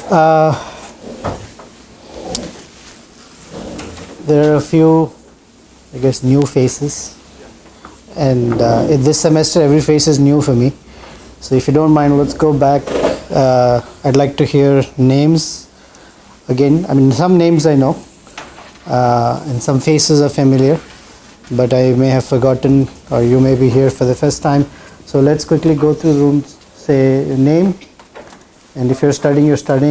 Uh, there are a few, I guess, new faces. And in this semester, every face is new for me. So if you don't mind, let's go back. I'd like to hear names again. I mean, some names I know, and some faces are familiar, but I may have forgotten, or you may be here for the first time. So let's quickly go through the rooms, say your name, and if you're studying,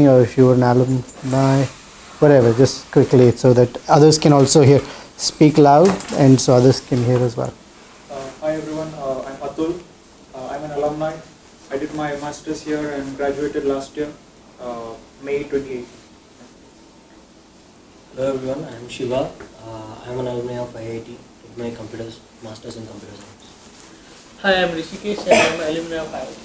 or if you're an alumni, whatever, just quickly so that others can also hear. Speak loud, and so others can hear as well. Hi everyone, I'm Atul. I'm an alumni. I did my master's here and graduated last year, May 28. Hello everyone, I'm Shiva. I'm an alumni of IIT. Did my master's in computer science. Hi, I'm Rishikesh and I'm an alumni of IIT.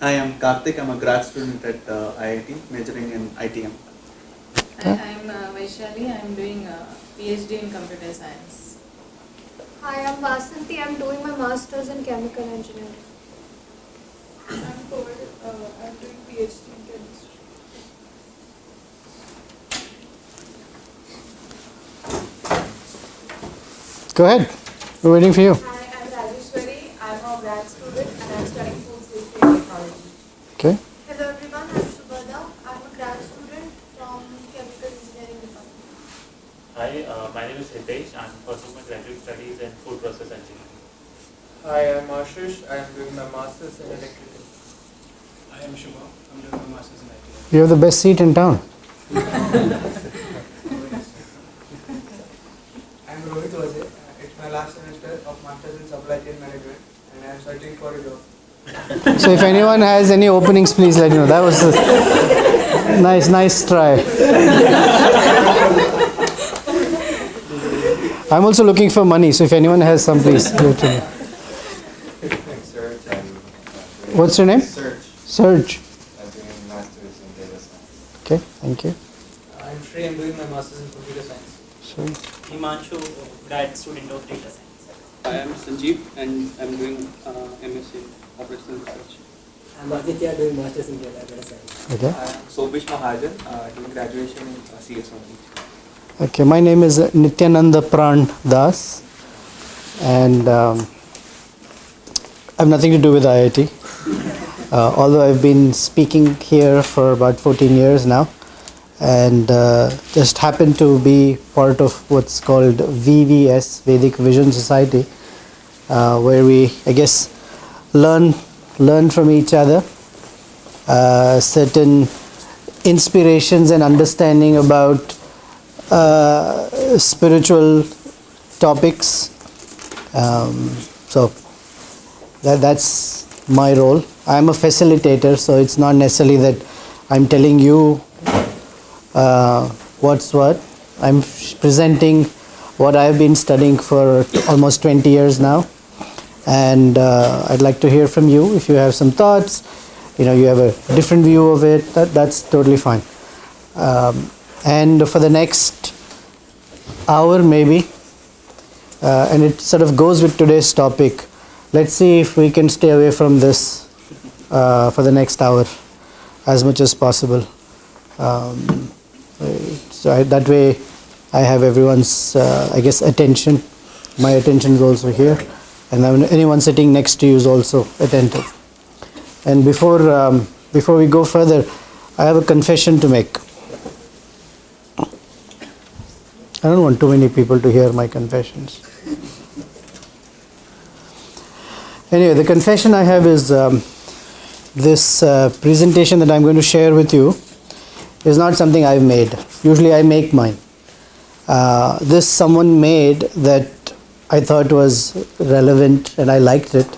Hi, I'm Karthik. I'm a grad student at IIT, majoring in ITM. Hi, I'm Vaishali. I'm doing a PhD in computer science. Hi, I'm Vasanti. I'm doing my master's in chemical engineering. I'm Paul. I'm doing PhD in chemistry. Go ahead. We're waiting for you. Hi, I'm Rajeshwari. I'm a grad student and I'm studying food safety and technology. Okay. Hello everyone, I'm Shubhada. I'm a grad student from chemical engineering department. Hi, my name is Hitesh. I'm pursuing my graduate studies in food process engineering. Hi, I'm Ashish. I'm doing my master's in electrical. I am Shubha. I'm doing my master's in IT. You have the best seat in town. I'm Rohit Vaze. It's my last semester of Masters in Supply Chain Management and I am searching for a job. So if anyone has any openings, please let me know. That was a nice try. I'm also looking for money, so if anyone has some, please give it to me. What's your name? Serge. I'm doing masters in data science. Okay, thank you. I'm Sri. I'm doing my Masters in Computer Science. Sure. Himanshu, grad student of data science. I am Sanjeev and I'm doing MSc in Operational Research. I'm Aditya doing masters in data science. Okay. I am Sobish Mahajan, doing graduation in CS only. Okay, my name is Nityananda Pran Das, and I have nothing to do with IIT. Although I've been speaking here for about 14 years now, and just happened to be part of what's called VVS, Vedic Vision Society, where we, I guess, learn from each other, certain inspirations and understanding about spiritual topics. So that's my role. I'm a facilitator, so it's not necessarily that I'm telling you what's what. I'm presenting what I've been studying for almost 20 years now, and I'd like to hear from you. If you have some thoughts, you have a different view of it, that's totally fine. And for the next hour maybe, and it sort of goes with today's topic, let's see if we can stay away from this for the next hour as much as possible. So that way I have everyone's, I guess, attention. My attention is also here, and anyone sitting next to you is also attentive. And before we go further, I have a confession to make. I don't want too many people to hear my confessions. Anyway, the confession I have is this presentation that I'm going to share with you is not something I've made. Usually I make mine. This someone made that I thought was relevant and I liked it.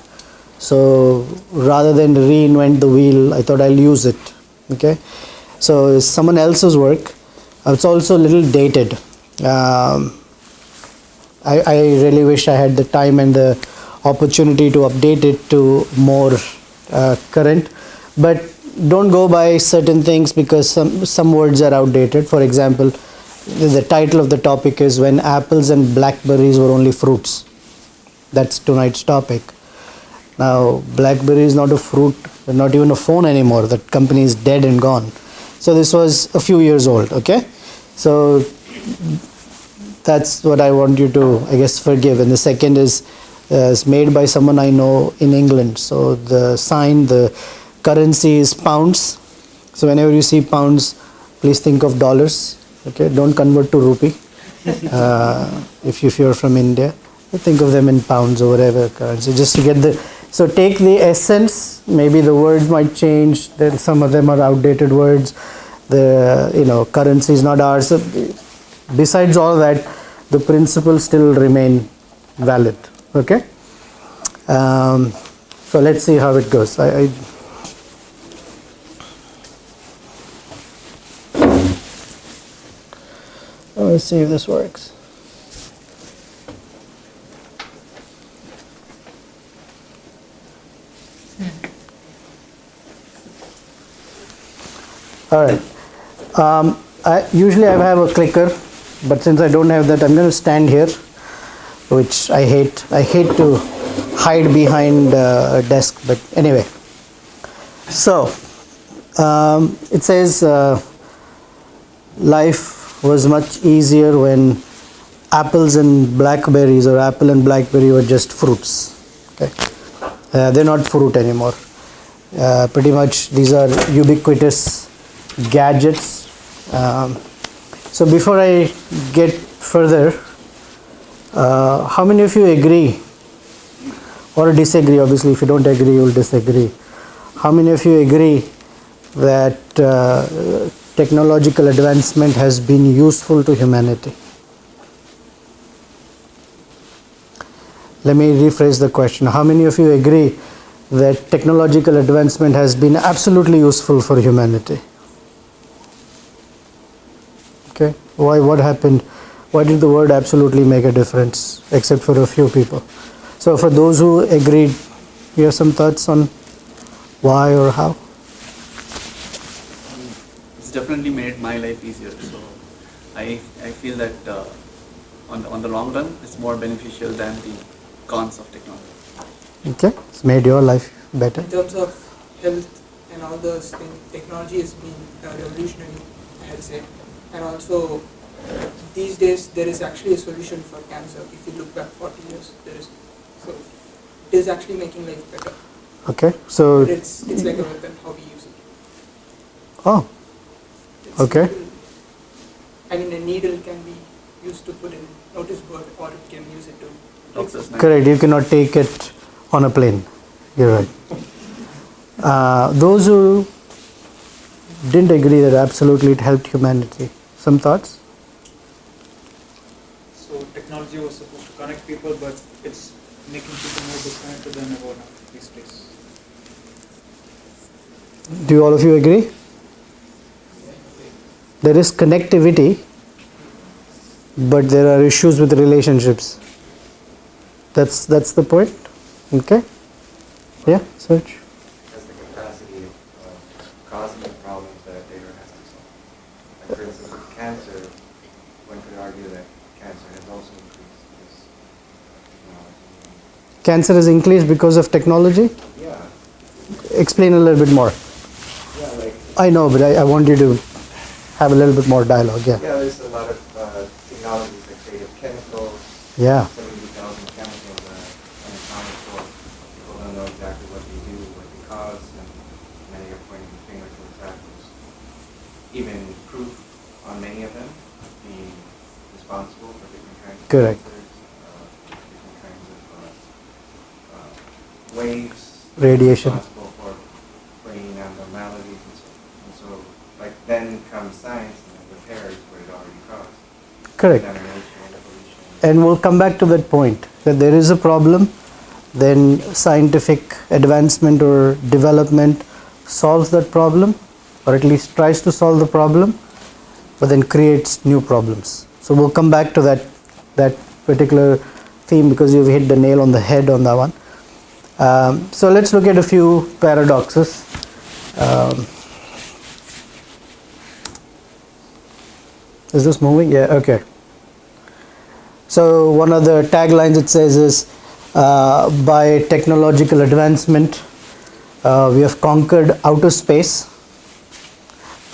So rather than reinvent the wheel, I thought I'll use it. Okay? So it's someone else's work. It's also a little dated. I really wish I had the time and the opportunity to update it to more current, but don't go by certain things because some words are outdated. For example, the title of the topic is When Apples and Blackberries Were Only Fruits. That's tonight's topic. Now, blackberry is not a fruit, not even a phone anymore. That company is dead and gone. So this was a few years old, okay? So that's what I want you to, I guess, forgive. And the second is made by someone I know in England. So the currency is pounds. So whenever you see pounds, please think of dollars, okay? Don't convert to rupee. If you're from India, think of them in pounds or whatever currency, just to get so take the essence. Maybe the words might change, then some of them are outdated words, the currency is not ours. So besides all that, the principles still remain valid, okay? So let's see how it goes. Let's see if this works. All right. Usually I have a clicker, but since I don't have that, I'm going to stand here, which I hate. I hate to hide behind a desk, but anyway. So it says life was much easier when apples and blackberries, or apple and blackberry, were just fruits. Okay, they're not fruit anymore. Pretty much these are ubiquitous gadgets. So before I get further, how many of you agree or disagree? Obviously, if you don't agree, you'll disagree. How many of you agree that technological advancement has been useful to humanity? Let me rephrase the question. How many of you agree that technological advancement has been absolutely useful for humanity? Okay. Why? What happened? Why did the word absolutely make a difference, except for a few people? So for those who agreed, you have some thoughts on why or how? It's definitely made my life easier. So I feel that on the long run, it's more beneficial than the cons of technology. Okay, it's made your life better. In terms of health and all those things, technology has been revolutionary, I'd say. And also, these days there is actually a solution for cancer. If you look back 40 years, there is. So it is actually making life better. Okay, so but it's like a weapon, how we use it. Oh, okay. I mean, a needle can be used to put in notice board, or it can use it to. Correct. You cannot take it on a plane. You're right. Those who didn't agree that absolutely it helped humanity. Some thoughts? So technology was supposed to connect people, but it's making people more disconnected than ever now these days. Do all of you agree? There is connectivity, but there are issues with relationships. That's the point. Okay. Yeah, Serge. Has the capacity of causing the problems that data has to solve. Like for instance, with cancer, one could argue that cancer has also increased because technology. Cancer has increased because of technology? Yeah. Explain a little bit more. Yeah, like. I know, but I want you to have a little bit more dialogue. Yeah. Yeah, there's a lot of technologies that create chemicals. Yeah. 70,000 chemicals unaccounted for. People don't know exactly what they do, what they cause, and many are pointing the finger towards that. There's even proof on many of them being responsible for different kinds of Correct. cancers, different kinds of waves. Radiation. Responsible for brain abnormalities and so like then comes science and repairs what it already caused. Correct. And we'll come back to that point, that there is a problem, then scientific advancement or development solves that problem, or at least tries to solve the problem, but then creates new problems. So we'll come back to that particular theme, because you've hit the nail on the head on that one. So let's look at a few paradoxes. Is this moving? Yeah, okay. So one of the taglines it says is, by technological advancement, We have conquered outer space.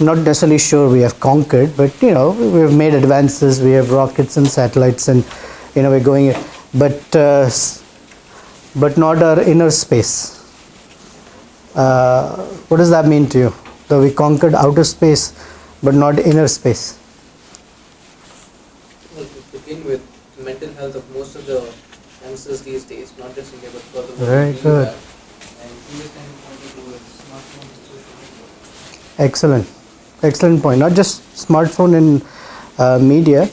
Not necessarily sure we have conquered, but we have made advances. We have rockets and satellites, and we're going. But not our inner space. What does that mean to you? So we conquered outer space, but not inner space. Well, to begin with, the mental health of most of the youngsters these days, not just India but further. Very good. And in this kind of point of view, smartphone and social media. Excellent point. Not just smartphone and media,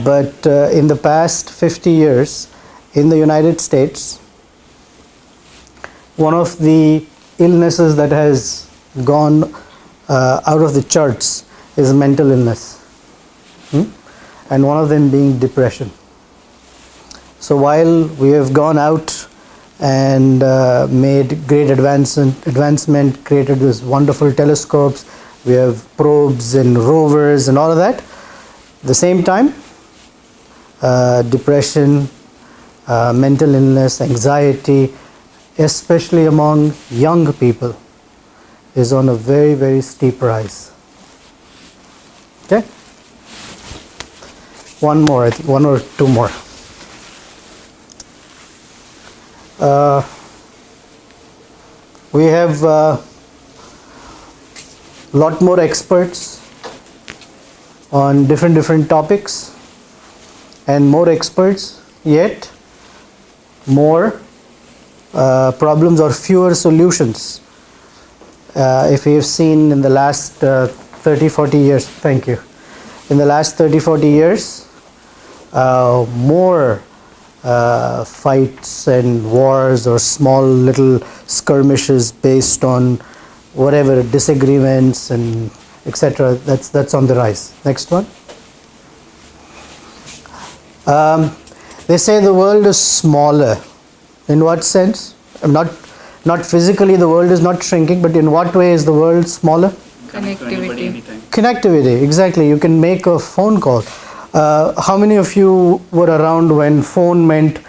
but in the past 50 years in the United States, one of the illnesses that has gone out of the charts is mental illness, and one of them being depression. So while we have gone out and made great advancement, created these wonderful telescopes, we have probes and rovers and all of that, at the same time, depression, mental illness, anxiety, especially among young people, is on a very, very steep rise. Okay? One more, I think, one or two more. We have lot more experts on different topics, and more experts, yet more problems or fewer solutions. If you have seen in the last 30-40 years, thank you, in the last 30-40 years, more fights and wars or small little skirmishes based on whatever disagreements and etc. That's on the rise. Next one. They say the world is smaller. In what sense? Not physically, the world is not shrinking, but in what way is the world smaller? Connectivity. Connectivity, exactly. You can make a phone call. How many of you were around when phone meant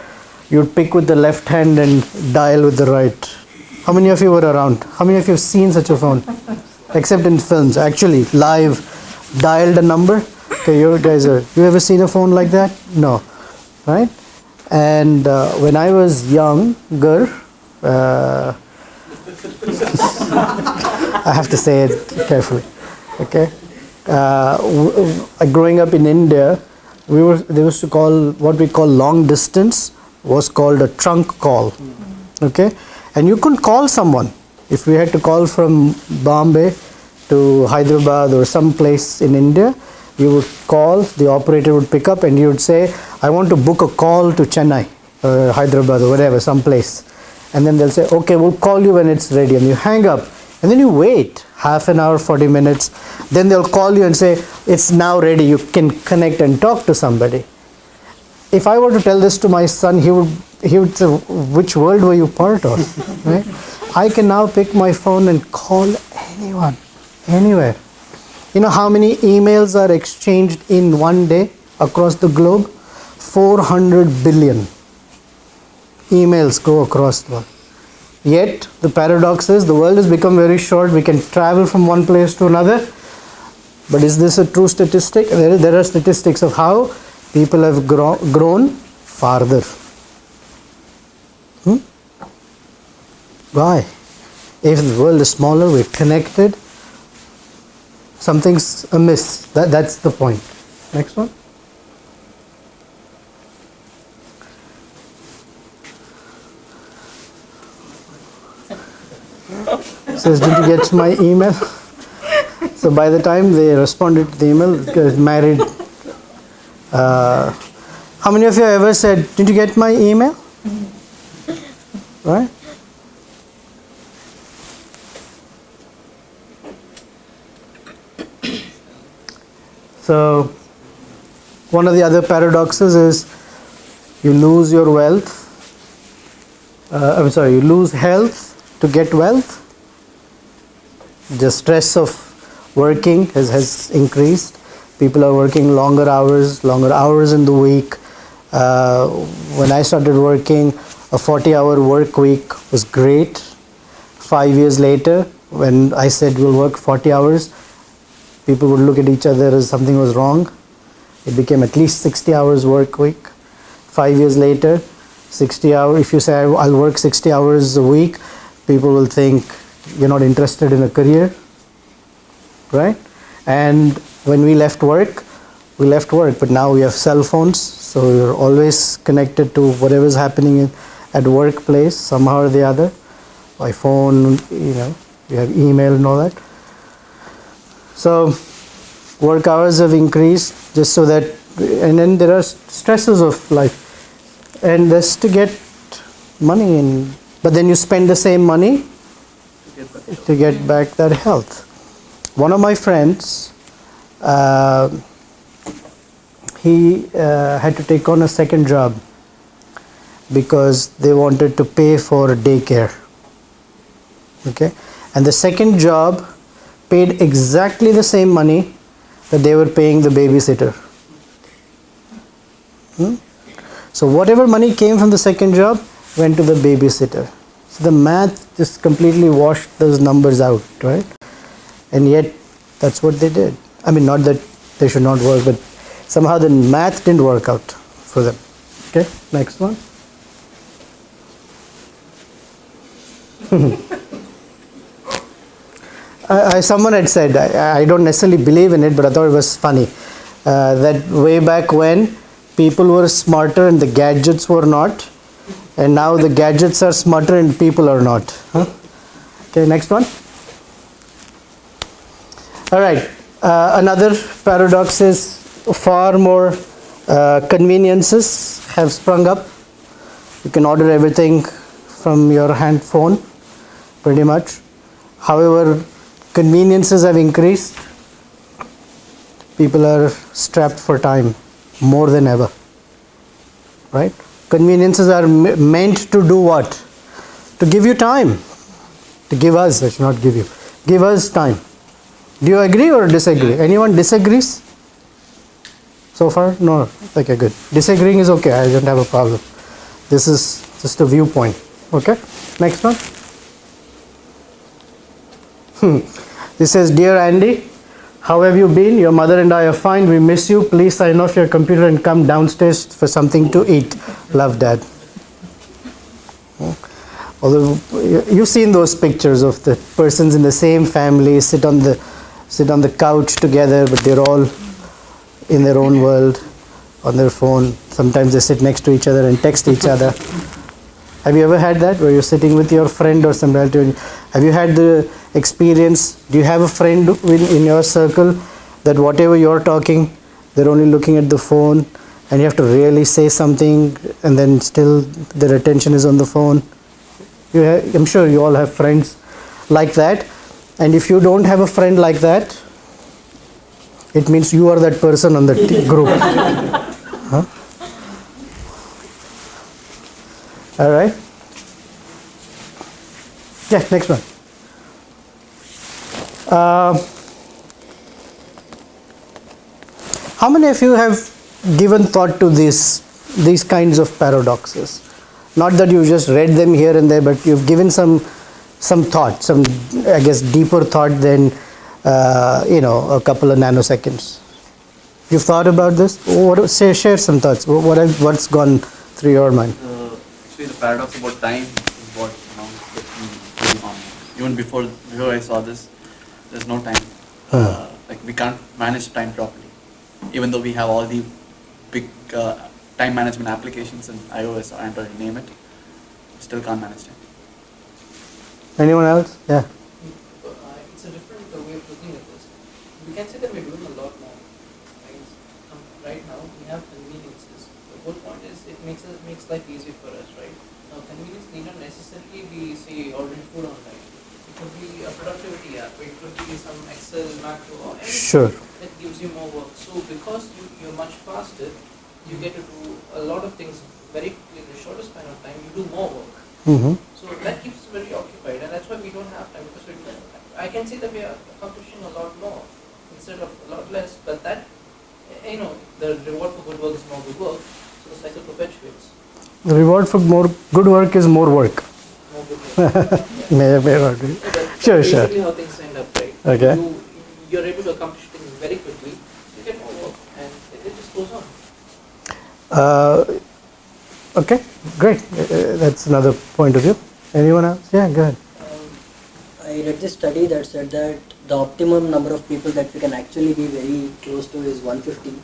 you'd pick with the left hand and dial with the right? How many of you were around? How many of you have seen such a phone? Except in films, actually, live, dialed a number. Okay, you guys you ever seen a phone like that? No, right? And when I was younger, I have to say it carefully, okay? Growing up in India, they used to call what we call long distance was called a trunk call, okay? And you couldn't call someone. If we had to call from Bombay to Hyderabad or some place in India, you would call, the operator would pick up and you would say, I want to book a call to Chennai or Hyderabad or whatever, some place. And then they'll say, okay, we'll call you when it's ready. And you hang up. And then you wait half an hour, 40 minutes. Then they'll call you and say, it's now ready. You can connect and talk to somebody. If I were to tell this to my son, he would say, which world were you part of? Right? I can now pick my phone and call anyone, anywhere. You know how many emails are exchanged in one day across the globe? 400 billion emails go across the world. Yet, the paradox is the world has become very short. We can travel from one place to another. But is this a true statistic? There are statistics of how people have grown farther. Why? If the world is smaller, we're connected. Something's amiss. That's the point. Next one. Says, did you get my email? So by the time they responded to the email, married. How many of you ever said, did you get my email? Right? So one of the other paradoxes is you lose your wealth. You lose health to get wealth. The stress of working has increased. People are working longer hours in the week. When I started working, a 40-hour work week was great. 5 years later, when I said we'll work 40 hours, people would look at each other as something was wrong. It became at least 60 hours work week. 5 years later, 60 hours, if you say I'll work 60 hours a week, people will think you're not interested in a career, right? And when we left work, but now we have cell phones, so you're always connected to whatever is happening at workplace somehow or the other, by phone, you have email and all that. So work hours have increased just so that, and then there are stresses of life, and that's to get money, but then you spend the same money to get back that health. One of my friends, he had to take on a second job because they wanted to pay for daycare. Okay, and the second job paid exactly the same money that they were paying the babysitter. So whatever money came from the second job went to the babysitter. So the math just completely washed those numbers out, right? And yet that's what they did. I mean, not that they should not work, but somehow the math didn't work out for them. Okay, next one. Someone had said, I don't necessarily believe in it, but I thought it was funny, that way back when people were smarter and the gadgets were not, and now the gadgets are smarter and people are not. Okay, next one. All right, another paradox is far more conveniences have sprung up. You can order everything from your hand phone, pretty much. However, conveniences have increased. People are strapped for time more than ever, right? Conveniences are meant to do what? To give you time. To give us, I should not give you. Give us time. Do you agree or disagree? Anyone disagrees? So far? No. Okay, good. Disagreeing is okay. I don't have a problem. This is just a viewpoint. Okay? Next one. This says, Dear Andy, how have you been? Your mother and I are fine. We miss you. Please sign off your computer and come downstairs for something to eat. Love, Dad. Although you've seen those pictures of the persons in the same family sit on the couch together, but they're all in their own world on their phone. Sometimes they sit next to each other and text each other. Have you ever had that, where you're sitting with your friend or some relative? Have you had the experience? Do you have a friend in your circle that whatever you're talking, they're only looking at the phone, and you have to really say something, and then still their attention is on the phone? I'm sure you all have friends like that. And if you don't have a friend like that, it means you are that person on the group. Huh? All right. Yeah, next one. How many of you have given thought to these kinds of paradoxes? Not that you just read them here and there, but you've given some thought, some, I guess, deeper thought than a couple of nanoseconds. You've thought about this? Share some thoughts. What's gone through your mind? Actually, the paradox about time is what gets me very on. Even before I saw this, there's no time. Like we can't manage time properly, even though we have all the big time management applications in iOS or Android, name it. Still can't manage time. Anyone else? Yeah. It's a different way of looking at this. We can say that we're doing a lot more. Right now, we have conveniences. The whole point is it makes life easy for us, right? Now, convenience need not necessarily be, say, ordering food online. It could be a productivity app. It could be some Excel macro or anything that gives you more work. So, because you're much faster, you get to do a lot of things very in the shortest span of time. You do more work. So that keeps us very occupied, and that's why we don't have time, because I can say that we are accomplishing a lot more instead of a lot less, but that, the reward for good work is more good work, so the cycle perpetuates. The reward for more good work is more work. More good work. Yeah. may not be. That's Sure, sure. basically how things end up, right? Okay. You're able to accomplish things very quickly, you get more work, and it just goes on. Okay, great. That's another point of view. Anyone else? Yeah, go ahead. I read this study that said that the optimum number of people that we can actually be very close to is 150.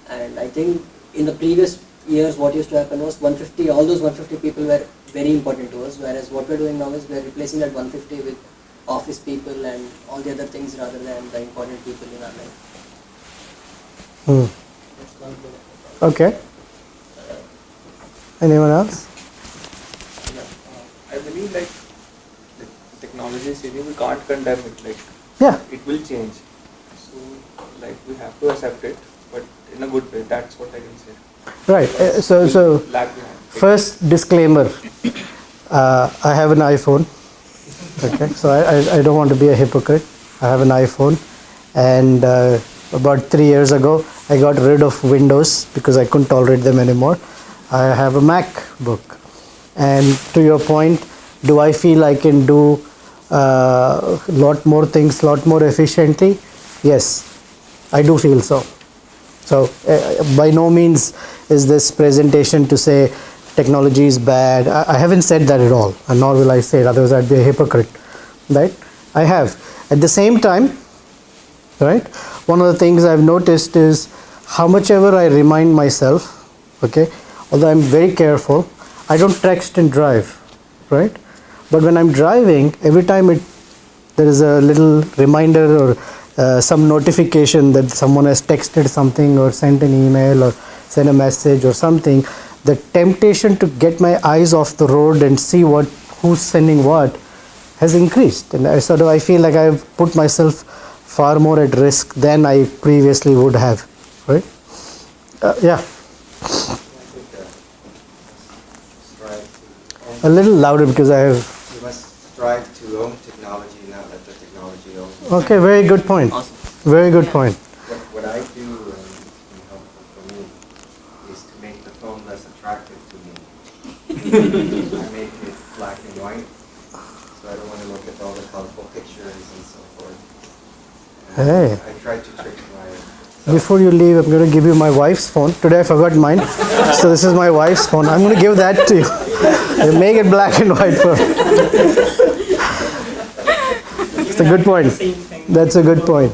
And I think in the previous years what used to happen was 150, all those 150 people were very important to us, whereas what we're doing now is we're replacing that 150 with office people and all the other things rather than the important people in our life. That's one thing. Okay. Anyone else? I believe like technology is changing, we can't condemn it, like Yeah. it will change. So like we have to accept it, but in a good way. That's what I can say. Right. So Lag behind. first disclaimer. I have an iPhone. Okay. So I don't want to be a hypocrite. I have an iPhone, and about 3 years ago I got rid of Windows because I couldn't tolerate them anymore. I have a MacBook, and to your point, do I feel I can do a lot more things, lot more efficiently? Yes, I do feel so. So by no means is this presentation to say technology is bad. I haven't said that at all, and nor will I say it, otherwise I'd be a hypocrite, right? I have. At the same time, right, one of the things I've noticed is how much ever I remind myself, okay, although I'm very careful, I don't text and drive, right? But when I'm driving, every time there is a little reminder or some notification that someone has texted something or sent an email or sent a message or something, the temptation to get my eyes off the road and see who's sending what has increased. And I feel like I've put myself far more at risk than I previously would have, right? Yeah. A little louder because I have. You must strive to own technology, not let the technology own. Okay, very good point. Awesome. Very good point. What I do and it's been helpful for me is to make the phone less attractive to me. I make it black and white, so I don't want to look at all the colorful pictures and so forth. And Hey. I try to trick myself. Before you leave, I'm going to give you my wife's phone. Today I forgot mine, so this is my wife's phone. I'm going to give that to you. You make it black and white for her. It's a good point. That's a good point.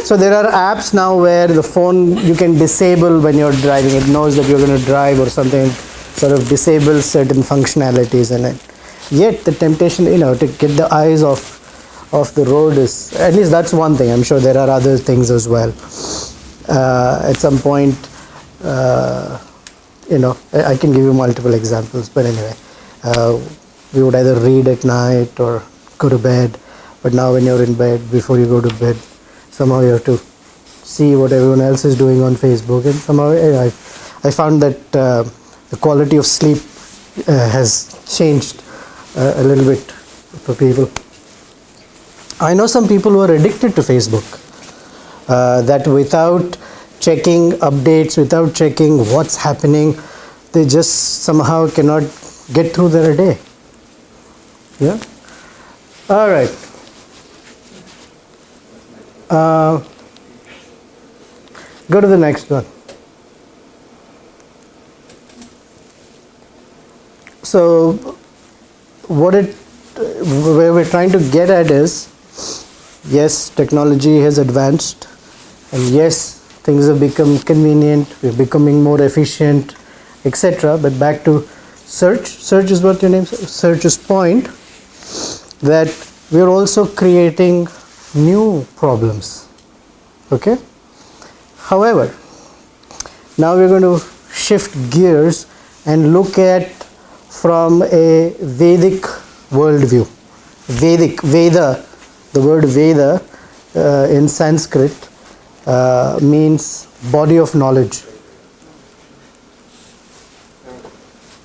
So there are apps now where the phone you can disable when you're driving. It knows that you're going to drive or something, sort of disables certain functionalities in it. Yet the temptation, to get the eyes off the road is, at least that's one thing. I'm sure there are other things as well. At some point, I can give you multiple examples, but anyway, we would either read at night or go to bed. But now when you're in bed, before you go to bed, somehow you have to see what everyone else is doing on Facebook, and somehow I found that the quality of sleep has changed a little bit for people. I know some people who are addicted to Facebook, that without checking updates, without checking what's happening, they just somehow cannot get through their day. Yeah? All right. Go to the next one. So, where we're trying to get at is, yes, technology has advanced, and yes, things have become convenient, we're becoming more efficient, etc. But back to search. Search is what your name says. Search's point that we're also creating new problems. Okay? However, now we're going to shift gears and look at from a Vedic worldview. Veda, the word Veda in Sanskrit means body of knowledge.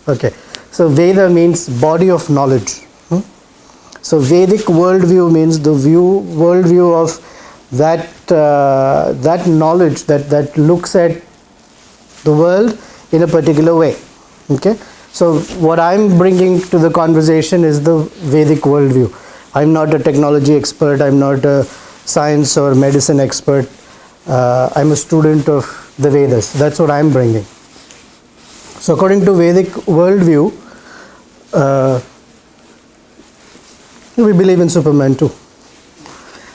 Okay, so Veda means body of knowledge. So Vedic worldview means the worldview of that knowledge that looks at the world in a particular way. Okay, So what I'm bringing to the conversation is the Vedic worldview. I'm not a technology expert, I'm not a science or medicine expert. I'm a student of the Vedas. That's what I'm bringing. So according to Vedic worldview, we believe in Superman too.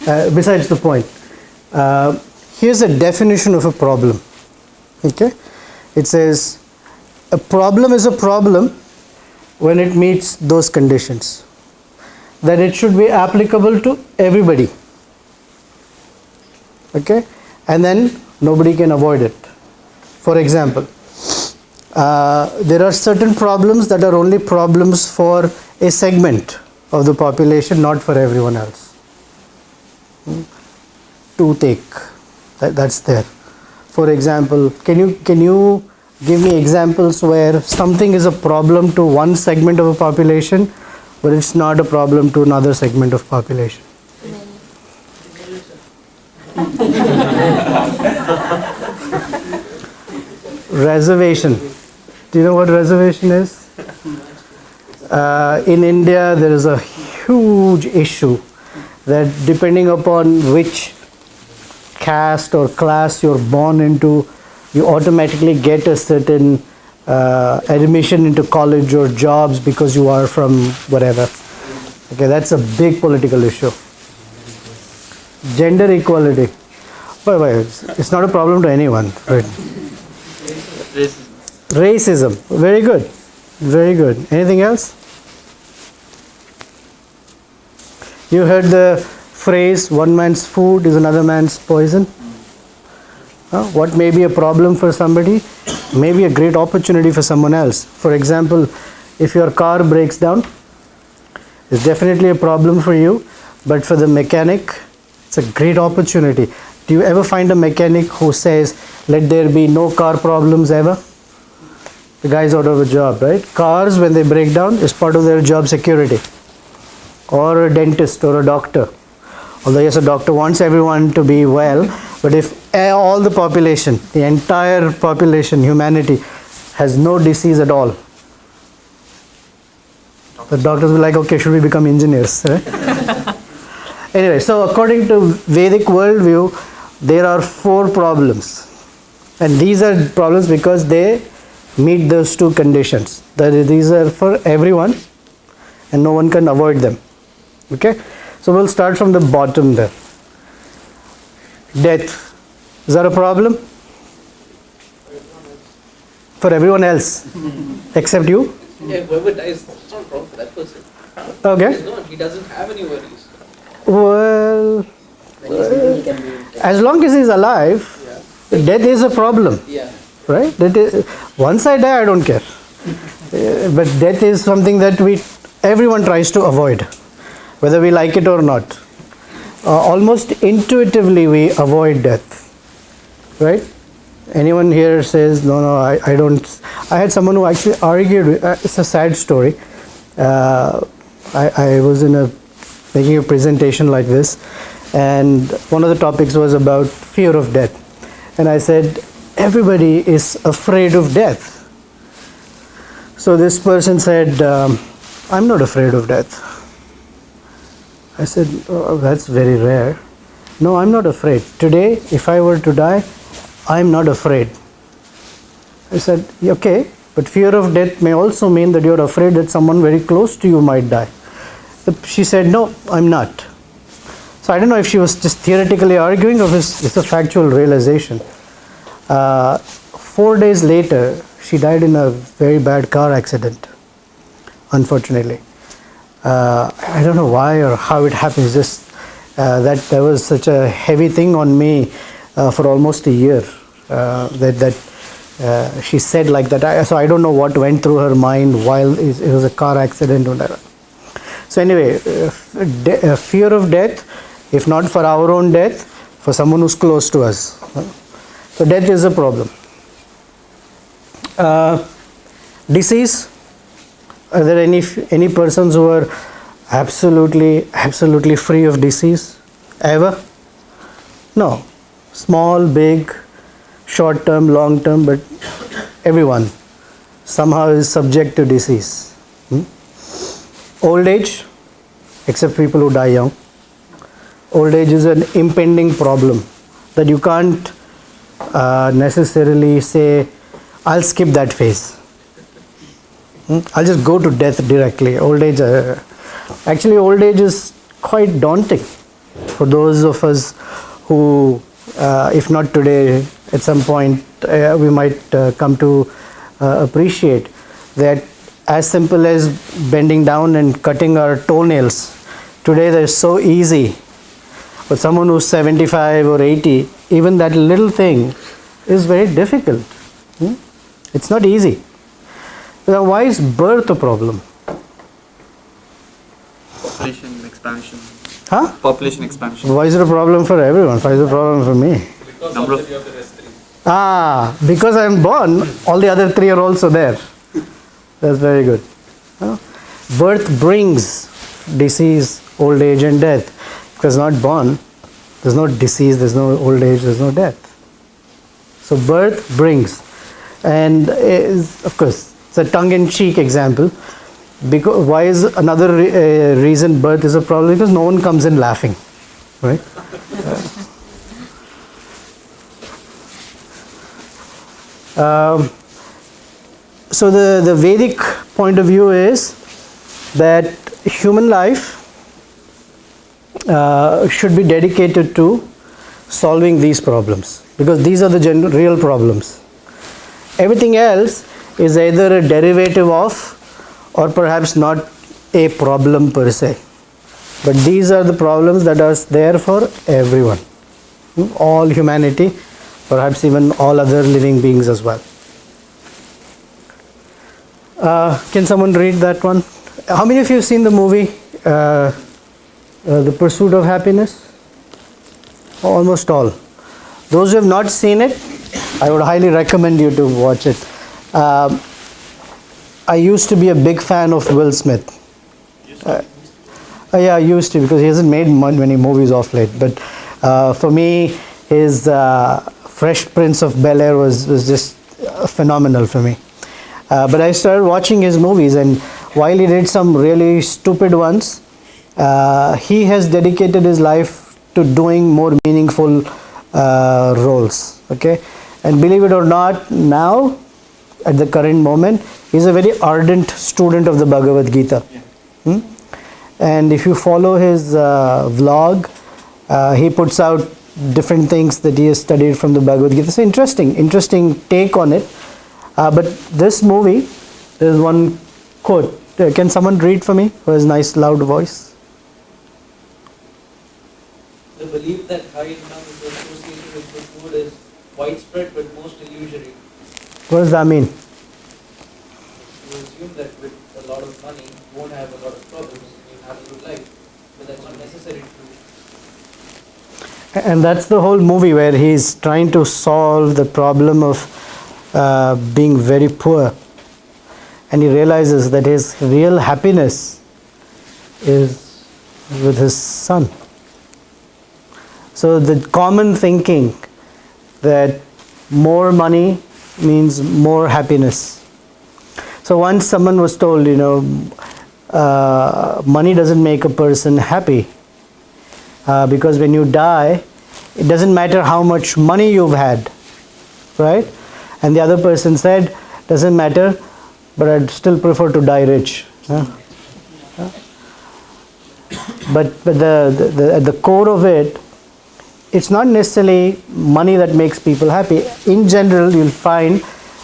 Besides the point, here's a definition of a problem. Okay, it says a problem is a problem when it meets those conditions. That it should be applicable to everybody. Okay, and then nobody can avoid it. For example, there are certain problems that are only problems for a segment of the population, not for everyone else. Toothache, that's there. For example, can you give me examples where something is a problem to one segment of a population, but it's not a problem to another segment of population? Reservation. Do you know what reservation is? In India, there is a huge issue that depending upon which caste or class you're born into, you automatically get a certain admission into college or jobs because you are from whatever. Okay, that's a big political issue. Gender equality. It's not a problem to anyone, right? Racism. Very good. Very good. Anything else? You heard the phrase, one man's food is another man's poison? What may be a problem for somebody may be a great opportunity for someone else. For example, if your car breaks down, it's definitely a problem for you, but for the mechanic, it's a great opportunity. Do you ever find a mechanic who says, let there be no car problems ever? The guy's out of a job, right? Cars, when they break down, is part of their job security. Or a dentist or a doctor. Although yes, a doctor wants everyone to be well, but if all the population, the entire population, humanity, has no disease at all, the doctors will be like, okay, should we become engineers? Right? Anyway, so according to Vedic worldview, there are 4 problems. And these are problems because they meet those 2 conditions. That these are for everyone and no one can avoid them. Okay? So we'll start from the bottom there. Death. Is that a problem? For everyone else. Except you? Yeah, whoever dies, it's not a problem for that person. Okay. He doesn't have any worries. Well, as long as he's alive, death is a problem. Yeah. Right? Once I die, I don't care. But death is something that everyone tries to avoid, whether we like it or not. Almost intuitively, we avoid death. Right? Anyone here says, no, I don't. I had someone who actually argued. It's a sad story. I was making a presentation like this, and one of the topics was about fear of death. And I said, everybody is afraid of death. So this person said, I'm not afraid of death. I said, oh, that's very rare. No, I'm not afraid. Today, if I were to die, I'm not afraid. I said, okay, but fear of death may also mean that you're afraid that someone very close to you might die. She said, no, I'm not. So I don't know if she was just theoretically arguing or if it's a factual realization. 4 days later, she died in a very bad car accident, unfortunately. I don't know why or how it happens, just that there was such a heavy thing on me for almost a year that she said like that. So I don't know what went through her mind while it was a car accident or whatever. So anyway, fear of death, if not for our own death, for someone who's close to us. So death is a problem. Disease. Are there any persons who are absolutely free of disease ever? No. Small, big, short term, long term, but everyone. somehow is subject to disease. Old age, except people who die young, old age is an impending problem that you can't necessarily say, I'll skip that phase. I'll just go to death directly. Old age, actually old age is quite daunting for those of us who, if not today, at some point we might come to appreciate that as simple as bending down and cutting our toenails. Today they're so easy. But someone who's 75 or 80, even that little thing is very difficult. It's not easy. Now, why is birth a problem? Population expansion. Huh? Population expansion. Why is it a problem for everyone? Why is it a problem for me? Because Number of of- the other rest three. Because I'm born, all the other three are also there. That's very good. Birth brings disease, old age and death. Because not born, there's no disease, there's no old age, there's no death. So birth brings. And of course, it's a tongue-in-cheek example. Because why is another reason birth is a problem? Because no one comes in laughing, right? So the Vedic point of view is that human life should be dedicated to solving these problems, because these are the real problems. Everything else is either a derivative of or perhaps not a problem per se. But these are the problems that are there for everyone, all humanity, perhaps even all other living beings as well. Can someone read that one? How many of you have seen the movie The Pursuit of Happiness? Almost all. Those who have not seen it, I would highly recommend you to watch it. I used to be a big fan of Will Smith. Yeah, I used to, because he hasn't made many movies off late. But for me, his Fresh Prince of Bel-Air was just phenomenal for me. But I started watching his movies, and while he did some really stupid ones, he has dedicated his life to doing more meaningful roles. Okay, and believe it or not, now at the current moment, he's a very ardent student of the Bhagavad Gita. And if you follow his vlog, he puts out different things that he has studied from the Bhagavad Gita. It's interesting take on it. But this movie, there's one quote. Can someone read for me who has a nice loud voice? The belief that high income is associated with good food is widespread but most illusory. What does that mean? You assume that with a lot of money, you won't have a lot of problems, you have a good life, but that's not necessarily true. And that's the whole movie, where he's trying to solve the problem of being very poor. And he realizes that his real happiness is with his son. So the common thinking that more money means more happiness. So once someone was told, money doesn't make a person happy, because when you die, it doesn't matter how much money you've had, right? And the other person said, doesn't matter, but I'd still prefer to die rich. But at the core of it, it's not necessarily money that makes people happy. In general, you'll find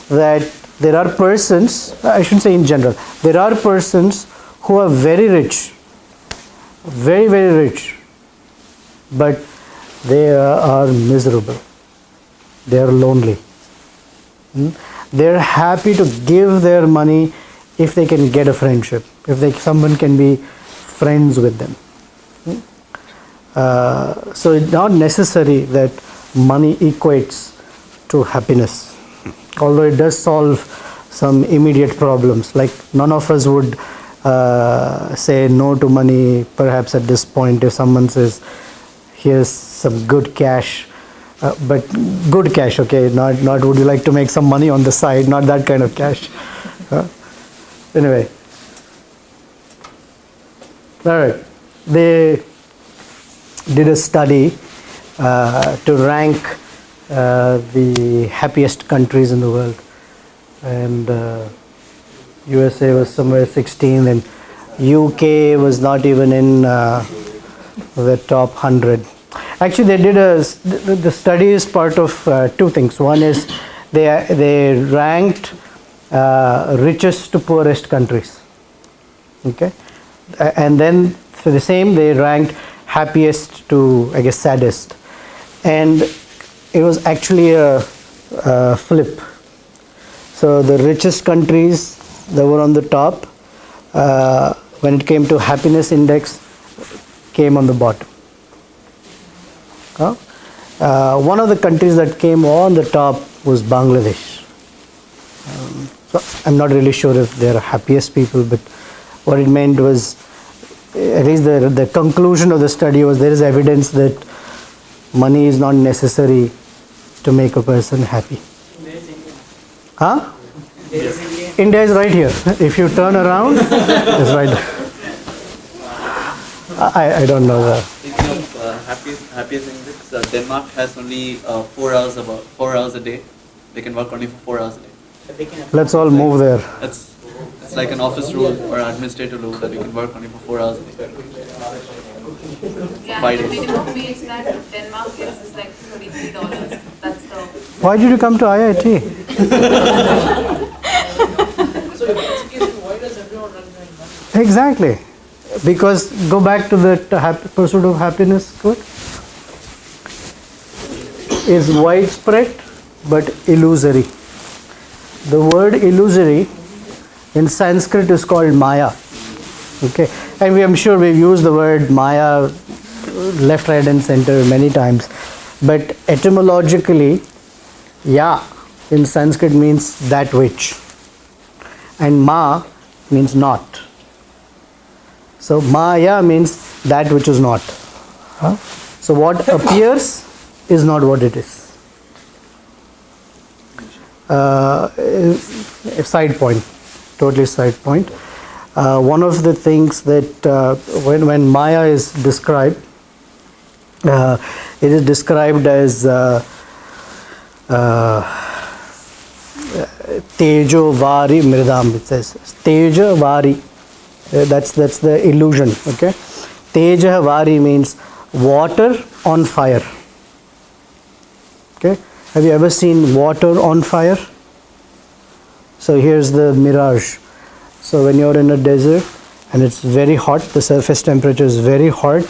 that there are persons, I shouldn't say in general, there are persons who are very rich, very, very rich, but they are miserable. They are lonely. They're happy to give their money if they can get a friendship, if someone can be friends with them. So it's not necessary that money equates to happiness, although it does solve some immediate problems. Like none of us would say no to money perhaps at this point if someone says, here's some good cash, but good cash, okay, not would you like to make some money on the side, not that kind of cash. Anyway. All right. They did a study to rank the happiest countries in the world, and USA was somewhere 16, and UK was not even in the top 100. Actually, they did the study is part of two things. One is they ranked richest to poorest countries. Okay, and then for the same they ranked happiest to, I guess, saddest, and it was actually a flip. So the richest countries that were on the top, when it came to happiness index, came on the bottom. One of the countries that came on the top was Bangladesh. So I'm not really sure if they're happiest people, but what it meant was, at least the conclusion of the study was, there is evidence that money is not necessary to make a person happy. Huh? India is right here. If you turn around, it's right there. I don't know that. Speaking of happiest index, Denmark has only 4 hours a day. They can work only for 4 hours a day. Let's all move there. It's like an office rule or an administrative rule that you can work only for 4 hours a day. Yeah, the minimum wage that Denmark gives is like $33. That's the. Why did you come to IIT? So if that's the case, why does everyone run behind money? Exactly. Because go back to the pursuit of happiness quote. Is widespread but illusory. The word illusory in Sanskrit is called Maya. Okay, and I'm sure we've used the word Maya left, right, and center many times, but etymologically, Ya in Sanskrit means that which, and Ma means not. So Maya means that which is not. So what appears is not what it is. A side point, totally side point. One of the things that when Maya is described, it is described as Tejo Vari Mridam. It says Teja Vari. That's the illusion. Okay, Teja Vari means water on fire. Okay, have you ever seen water on fire? So here's the mirage. So when you're in a desert and it's very hot, the surface temperature is very hot,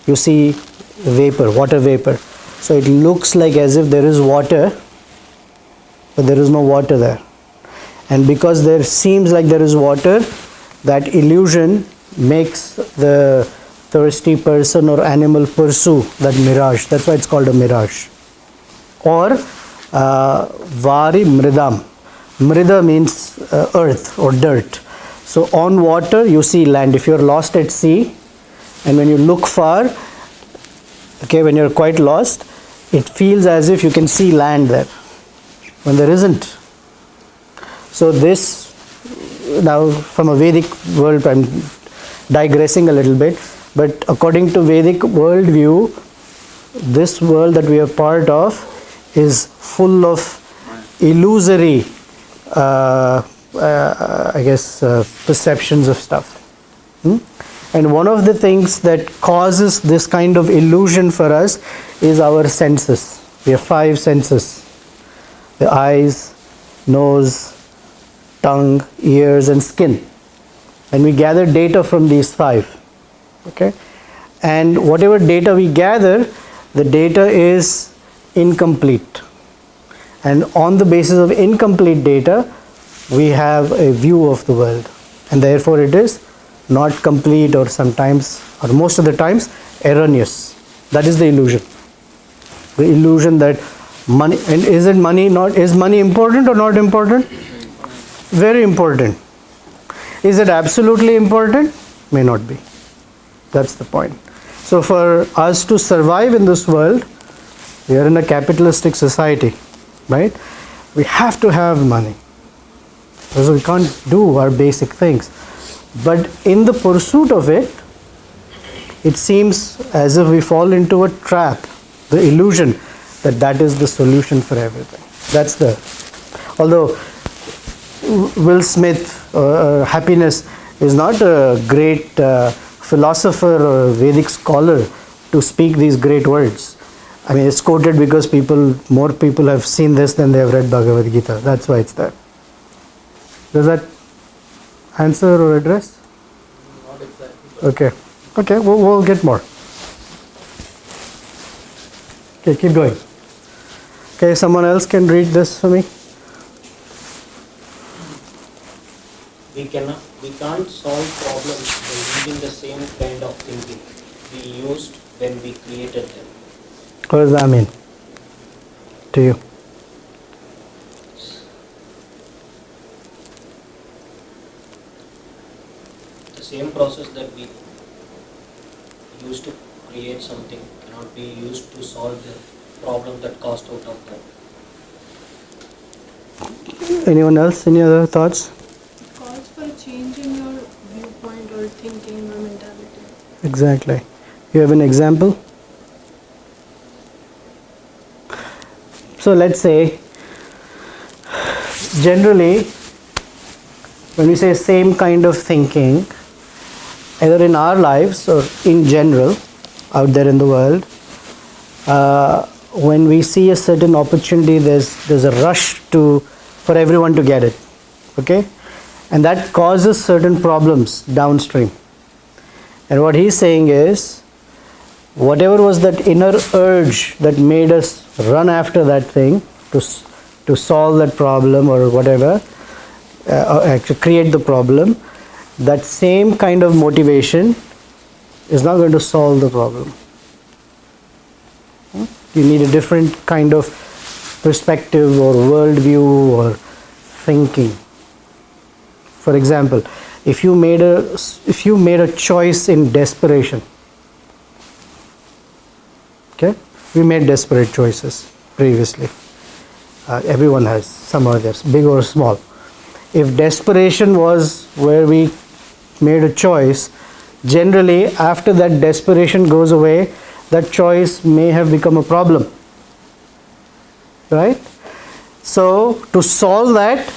you see vapor, water vapor. So it looks like as if there is water, but there is no water there. And because there seems like there is water, that illusion makes the thirsty person or animal pursue that mirage. That's why it's called a mirage. Or Vari Mridam. Mrida means earth or dirt. So on water you see land. If you're lost at sea and when you look far, okay, when you're quite lost, it feels as if you can see land there when there isn't. So this, now from a Vedic world, I'm digressing a little bit, but according to Vedic worldview, this world that we are part of is full of illusory perceptions of stuff. And one of the things that causes this kind of illusion for us is our senses. We have 5 senses: the eyes, nose, tongue, ears, and skin. And we gather data from these 5. Okay, and whatever data we gather, the data is incomplete. And on the basis of incomplete data, we have a view of the world, and therefore it is not complete, or sometimes, or most of the times, erroneous. That is the illusion. The illusion that money, and is money important or not important? Very important. Is it absolutely important? May not be. That's the point. So for us to survive in this world, we are in a capitalistic society, right? We have to have money. Because we can't do our basic things. But in the pursuit of it, it seems as if we fall into a trap, the illusion that that is the solution for everything. That's the, although Will Smith, happiness, is not a great philosopher or Vedic scholar to speak these great words. I mean, it's quoted because more people have seen this than they have read Bhagavad Gita. That's why it's there. Does that answer or address? Not exactly. Okay. Okay, we'll get more. Okay, keep going. Okay, someone else can read this for me. We can't solve problems by using the same kind of thinking we used when we created them. What does that mean to you? The same process that we used to create something cannot be used to solve the problem that caused out of that. Anyone else? Any other thoughts? It calls for a change in your viewpoint or thinking or mentality. Exactly. You have an example? So let's say, generally, when we say same kind of thinking, either in our lives or in general, out there in the world, when we see a certain opportunity, there's a rush for everyone to get it, okay? And that causes certain problems downstream. And what he's saying is, whatever was that inner urge that made us run after that thing to solve that problem or whatever, actually create the problem, that same kind of motivation is not going to solve the problem. You need a different kind of perspective or worldview or thinking. For example, if you made a choice in desperation, okay, we made desperate choices previously. Everyone has some others, big or small. If desperation was where we made a choice, generally after that desperation goes away, that choice may have become a problem, right? So to solve that,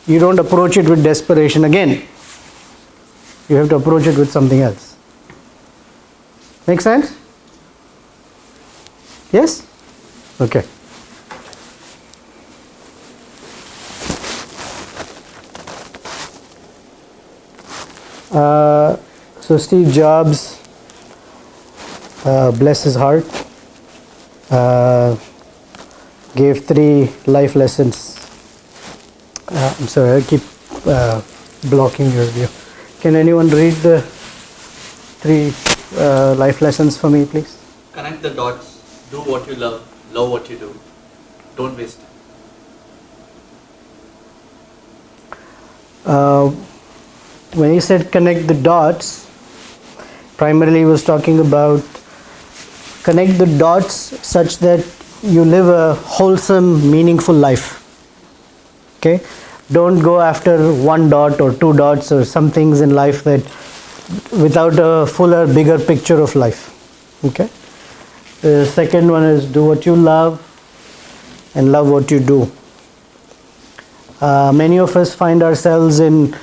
you don't approach it with desperation again. You have to approach it with something else. Make sense? Yes? Okay. So Steve Jobs, bless his heart, gave 3 life lessons. I'm sorry, I keep blocking your view. Can anyone read the 3 life lessons for me, please? Connect the dots. Do what you love what you do. Don't waste time. When he said connect the dots, primarily he was talking about connect the dots such that you live a wholesome, meaningful life. Okay? Don't go after 1 dot or 2 dots or some things in life that without a fuller, bigger picture of life. Okay? The second one is do what you love and love what you do. Many of us find ourselves in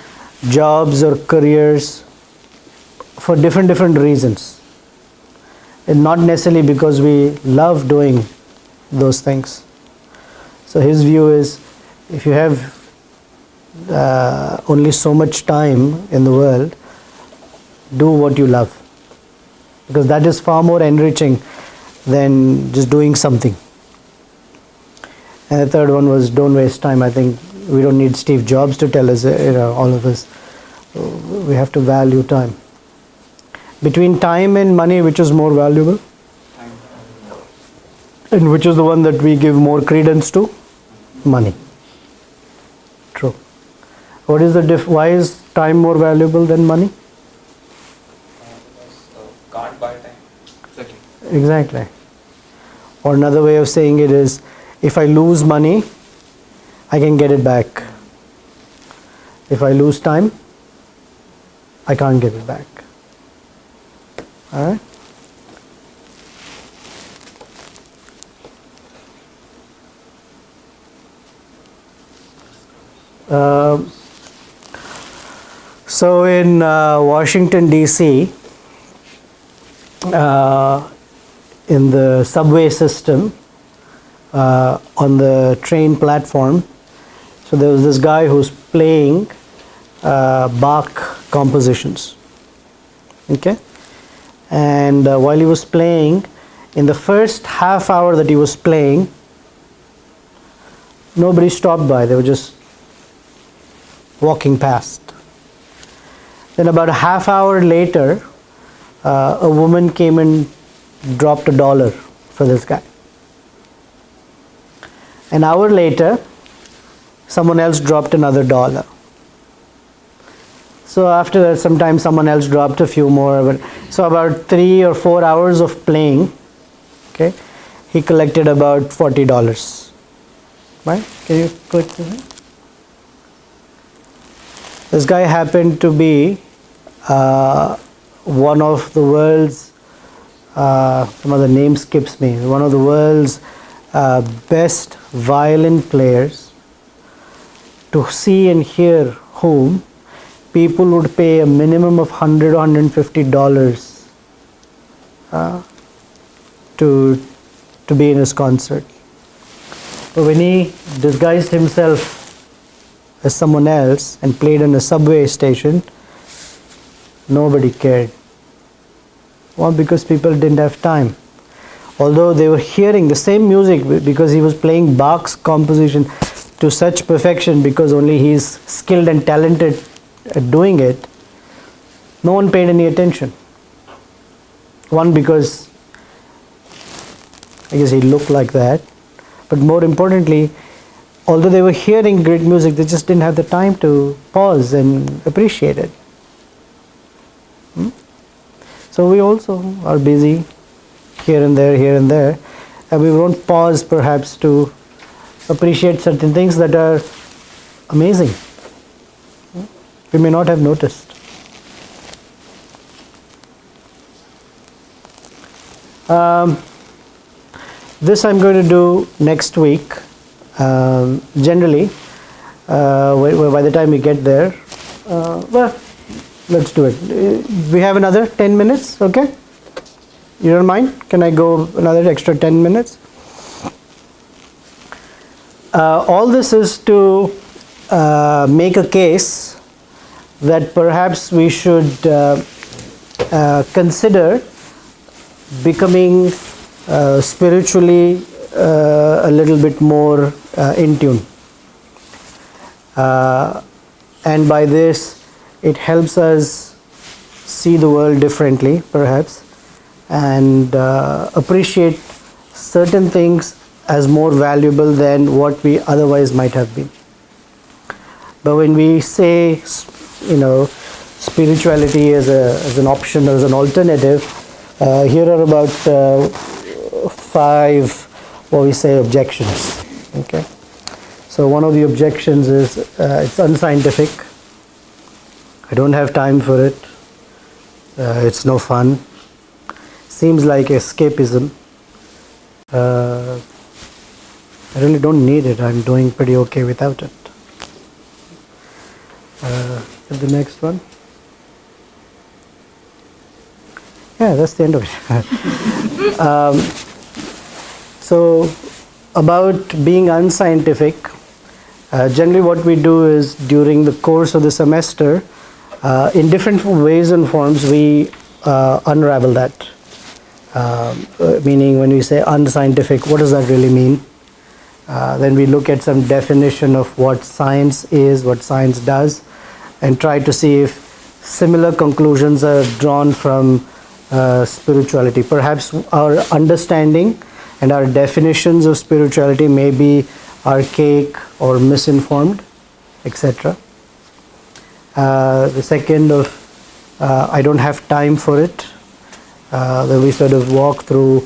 jobs or careers for different reasons, and not necessarily because we love doing those things. So his view is, if you have only so much time in the world, do what you love, because that is far more enriching than just doing something. And the third one was don't waste time. I think we don't need Steve Jobs to tell us, all of us, we have to value time. Between time and money, which is more valuable? Time. And which is the one that we give more credence to? Money. True. What is the why is time more valuable than money? Can't buy time. Exactly. Or another way of saying it is, if I lose money, I can get it back. If I lose time, I can't get it back. All right? So in Washington, D.C., in the subway system, on the train platform, so there was this guy who's playing Bach compositions. Okay? And while he was playing, in the first half hour that he was playing, nobody stopped by. They were just walking past. Then about a half hour later, a woman came and dropped $1 for this guy. An hour later, someone else dropped another $1. So after that, sometimes someone else dropped a few more. But so about 3 or 4 hours of playing, okay, he collected about $40. Right? Can you click this? This guy happened to be one of the world's, some of the name skips me, one of the world's best violin players, to see and hear whom people would pay a minimum of $100 or $150 to be in his concert. But when he disguised himself as someone else and played in a subway station, nobody cared. Well, because people didn't have time. Although they were hearing the same music, because he was playing Bach's composition to such perfection, because only he's skilled and talented at doing it, no one paid any attention. One, because I guess he looked like that, but more importantly, although they were hearing great music, they just didn't have the time to pause and appreciate it. So we also are busy here and there, and we won't pause perhaps to appreciate certain things that are amazing. We may not have noticed. This I'm going to do next week. Generally, by the time we get there, well, let's do it. We have another 10 minutes, okay? You don't mind? Can I go another extra 10 minutes? All this is to make a case that perhaps we should consider becoming spiritually a little bit more in tune. And by this, it helps us see the world differently, perhaps, and appreciate certain things as more valuable than what we otherwise might have been. But when we say, spirituality as an option, as an alternative, here are about 5, what we say, objections. Okay. So one of the objections is it's unscientific. I don't have time for it. It's no fun. Seems like escapism. I really don't need it. I'm doing pretty okay without it. The next one. Yeah, that's the end of it. So about being unscientific, generally what we do is during the course of the semester, in different ways and forms, we unravel that. Meaning when we say unscientific, what does that really mean? Then we look at some definition of what science is, what science does, and try to see if similar conclusions are drawn from spirituality. Perhaps our understanding and our definitions of spirituality may be archaic or misinformed, etc. The second of I don't have time for it. Then we sort of walk through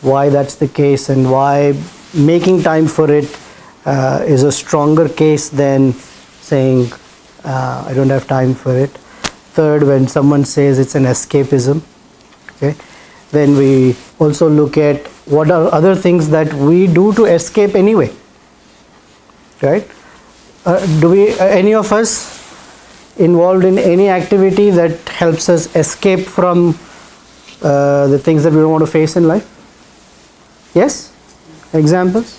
why that's the case and why making time for it is a stronger case than saying I don't have time for it. Third, when someone says it's an escapism, okay, then we also look at what are other things that we do to escape anyway, right? Do we, any of us involved in any activity that helps us escape from the things that we don't want to face in life? Yes? Examples?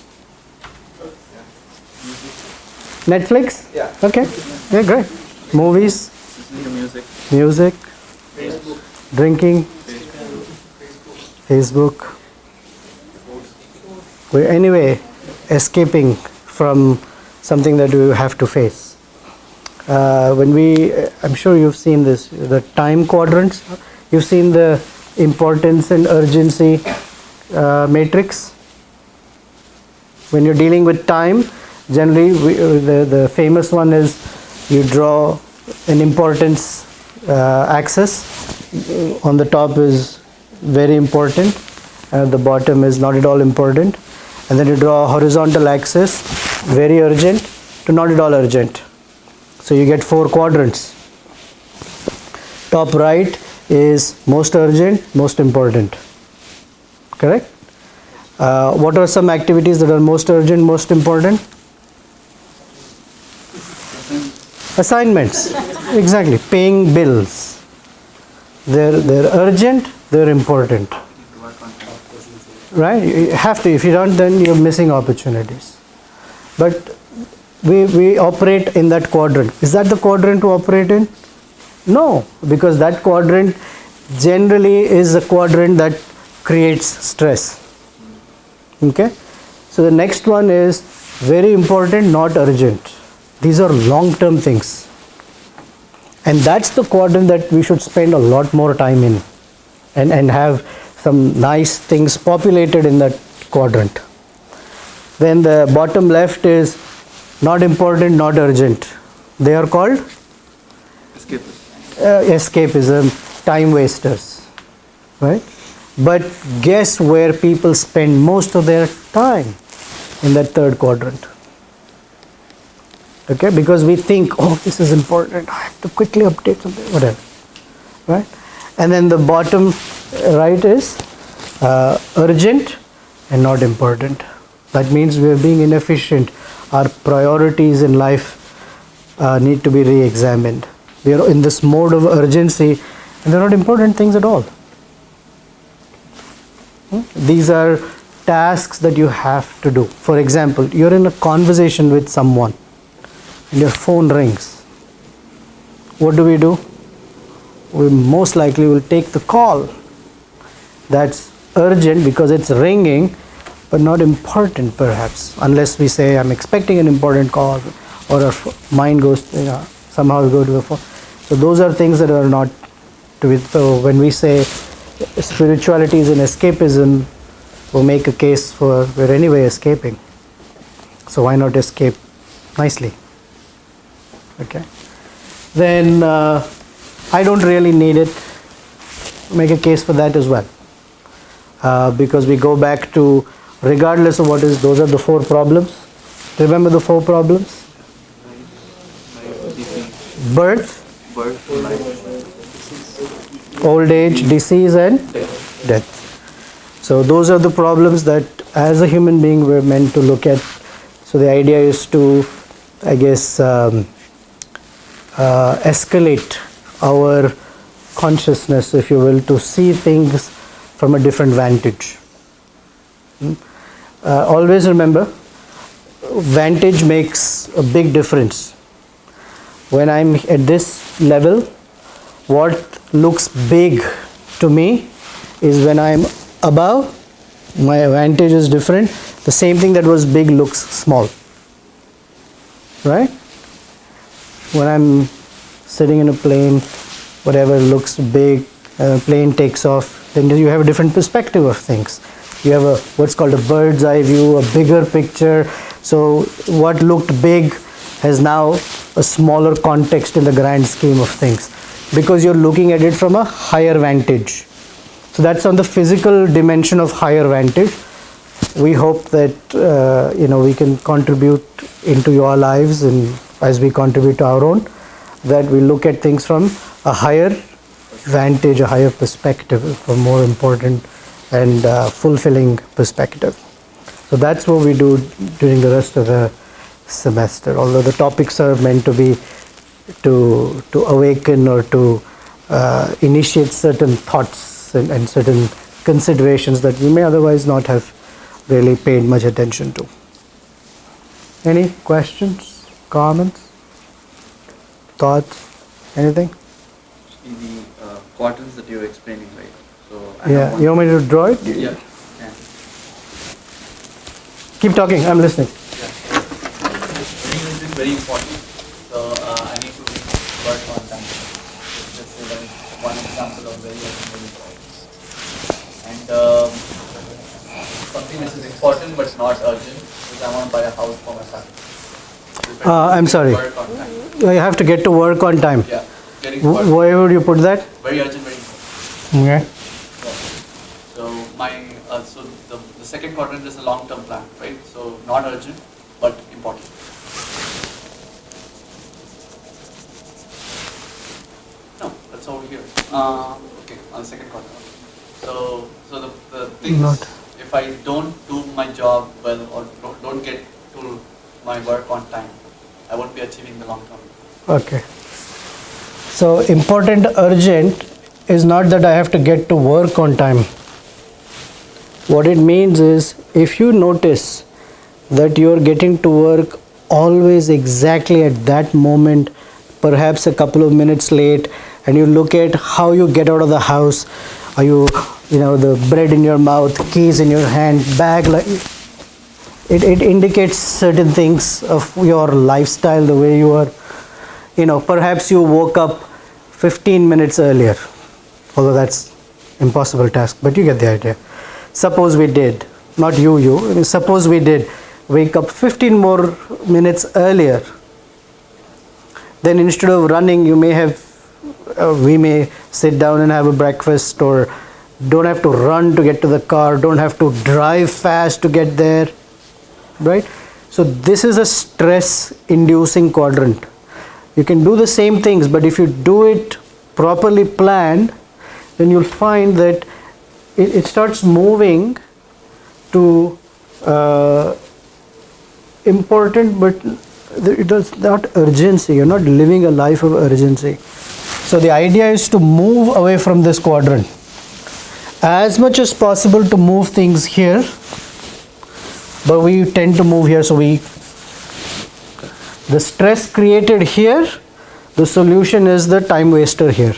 Netflix? Yeah. Okay. Yeah, great. Movies? Music? Drinking? Facebook? We're anyway escaping from something that we have to face. When we, I'm sure you've seen this, the time quadrants. You've seen the importance and urgency matrix. When you're dealing with time, generally the famous one is you draw an importance axis. On the top is very important, and at the bottom is not at all important. And then you draw a horizontal axis, very urgent to not at all urgent. So you get 4 quadrants. Top right is most urgent, most important. Correct? What are some activities that are most urgent, most important? Assignments. Exactly. Paying bills. They're urgent, they're important. Right? You have to. If you don't, then you're missing opportunities. But we operate in that quadrant. Is that the quadrant to operate in? No, because that quadrant generally is a quadrant that creates stress. Okay? So the next one is very important, not urgent. These are long-term things. And that's the quadrant that we should spend a lot more time in and have some nice things populated in that quadrant. Then the bottom left is not important, not urgent. They are called? Escapism, time wasters. Right? But guess where people spend most of their time? In that third quadrant. Okay, because we think, oh, this is important, I have to quickly update something, whatever. Right? And then the bottom right is urgent and not important. That means we are being inefficient. Our priorities in life need to be re-examined. We are in this mode of urgency and they're not important things at all. These are tasks that you have to do. For example, you're in a conversation with someone and your phone rings. What do? We most likely will take the call. That's urgent because it's ringing, but not important perhaps, unless we say I'm expecting an important call or our mind goes, somehow go to the phone. So those are things that are not to be. So when we say spirituality is an escapism, we'll make a case for we're anyway escaping. So why not escape nicely? Okay. Then I don't really need it. Make a case for that as well. Because we go back to, regardless of what is, those are the 4 problems. Remember the 4 problems? Birth, old age, disease and death. So those are the problems that as a human being we're meant to look at. So the idea is to, I guess, escalate our consciousness, if you will, to see things from a different vantage. Always remember, vantage makes a big difference. When I'm at this level, what looks big to me is when I'm above, my vantage is different. The same thing that was big looks small. Right? When I'm sitting in a plane, whatever looks big, plane takes off, then you have a different perspective of things. You have what's called a bird's eye view, a bigger picture. So what looked big has now a smaller context in the grand scheme of things, because you're looking at it from a higher vantage. So that's on the physical dimension of higher vantage. We hope that we can contribute into your lives, and as we contribute to our own, that we look at things from a higher vantage, a higher perspective, a more important and fulfilling perspective. So that's what we do during the rest of the semester. Although the topics are meant to be to awaken or to initiate certain thoughts and certain considerations that we may otherwise not have really paid much attention to. Any questions, comments, thoughts, anything? The quadrants that you're explaining, right? So Yeah, you want me to draw it? Yeah. Yeah. Keep talking, I'm listening. Reading is very important. So I need to work on time. Just say that one example of very important. And something which is important but not urgent is I want to buy a house for my family. I'm sorry. You have to get to work on time. Yeah. Where would you put that? Very urgent, very important. Okay. So the second quadrant is a long-term plan, right? So not urgent, but important. No, that's over here. Okay, on the second quadrant. So the thing is, if I don't do my job well or don't get to my work on time, I won't be achieving the long-term. Okay. So important, urgent is not that I have to get to work on time. What it means is, if you notice that you're getting to work always exactly at that moment, perhaps a couple of minutes late, and you look at how you get out of the house, are you the bread in your mouth, keys in your hand, bag, like it indicates certain things of your lifestyle, the way you are. Perhaps you woke up 15 minutes earlier, although that's impossible task, but you get the idea. Suppose we did, not you, suppose we did wake up 15 more minutes earlier, then instead of running, we may sit down and have a breakfast, or don't have to run to get to the car, don't have to drive fast to get there, right? So this is a stress inducing quadrant. You can do the same things, but if you do it properly planned, then you'll find that it starts moving to important, but it does not urgency. You're not living a life of urgency. So the idea is to move away from this quadrant. As much as possible to move things here, but we tend to move here, so the stress created here, the solution is the time waster here.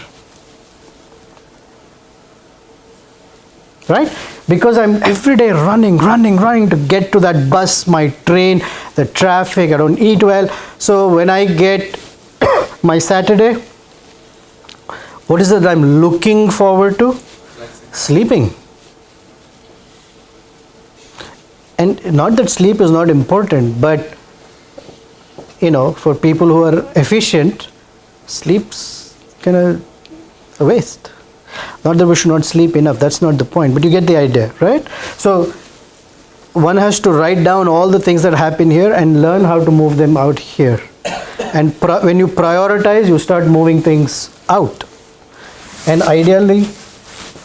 Right? Because I'm every day running to get to that bus, my train, the traffic, I don't eat well. So when I get my Saturday, what is it I'm looking forward to? Sleeping. And not that sleep is not important, but for people who are efficient, sleep's kind of a waste. Not that we should not sleep enough, that's not the point, but you get the idea, right? So one has to write down all the things that happen here and learn how to move them out here. And when you prioritize, you start moving things out. And ideally,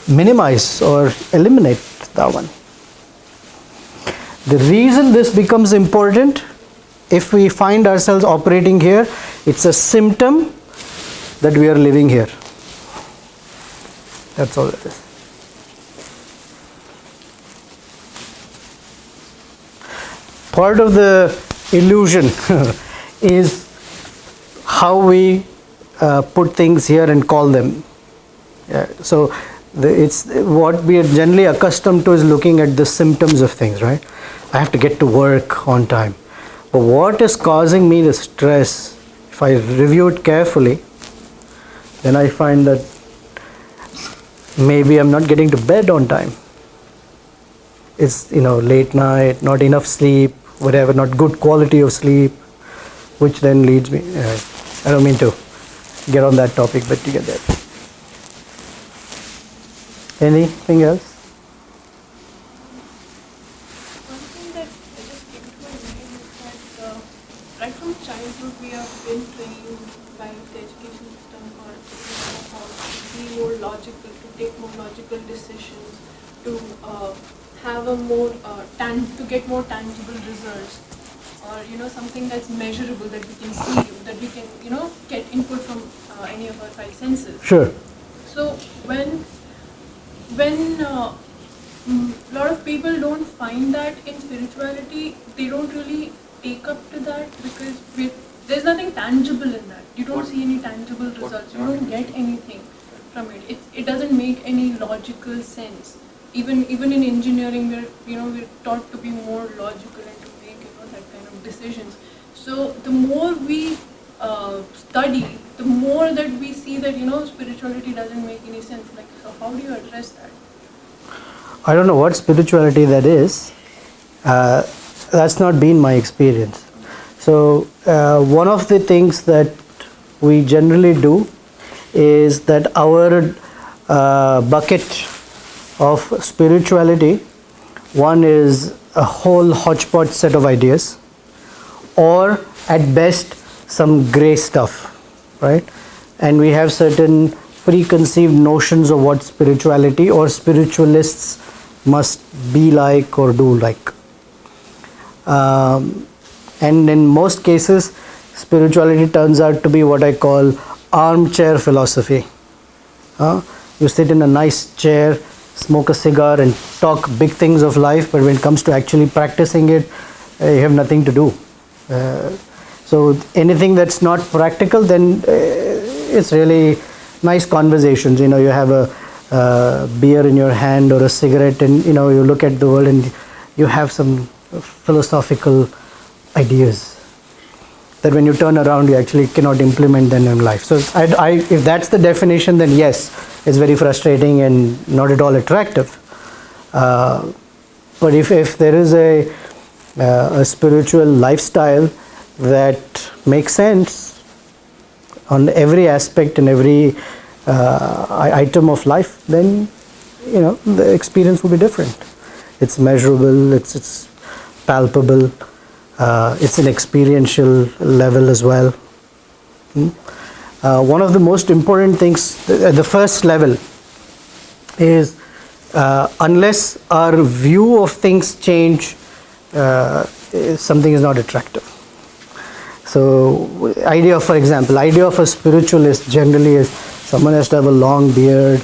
minimize or eliminate that one. The reason this becomes important, if we find ourselves operating here, it's a symptom that we are living here. That's all it is. Part of the illusion is how we put things here and call them. So it's what we are generally accustomed to is looking at the symptoms of things, right? I have to get to work on time. But what is causing me the stress, if I review it carefully, then I find that maybe I'm not getting to bed on time. It's, late night, not enough sleep, whatever, not good quality of sleep, which then leads me, I don't mean to get on that topic, but you get that. Anything else? One thing that just came to my mind is that right from childhood we have been trained by the education logical, to take more logical decisions, to have a more to get more tangible results, or something that's measurable, that we can see, that we can get input from any of our five senses. Sure. So when a lot of people don't find that in spirituality, they don't really take up to that, because there's nothing tangible in that. You don't see any tangible results. You don't get anything from it. It doesn't make any logical sense. Even in engineering, we're taught to be more logical and to make that kind of decisions. So the more we study, the more that we see that spirituality doesn't make any sense. Like, so how do you address that? I don't know what spirituality that is. That's not been my experience. So one of the things that we generally do is that our bucket of spirituality, one is a whole hodgepodge set of ideas, or at best some gray stuff, right? And we have certain preconceived notions of what spirituality or spiritualists must be like or do like. And in most cases, spirituality turns out to be what I call armchair philosophy. You sit in a nice chair, smoke a cigar and talk big things of life, but when it comes to actually practicing it, you have nothing to do. So anything that's not practical, then it's really nice conversations. You have a beer in your hand or a cigarette, and you look at the world and you have some philosophical ideas that when you turn around you actually cannot implement them in life. So if that's the definition, then yes, it's very frustrating and not at all attractive. But if there is a spiritual lifestyle that makes sense on every aspect and every item of life, then the experience will be different. It's measurable, it's palpable, it's an experiential level as well. One of the most important things at the first level is unless our view of things change, something is not attractive. So for example, idea of a spiritualist generally is someone has to have a long beard,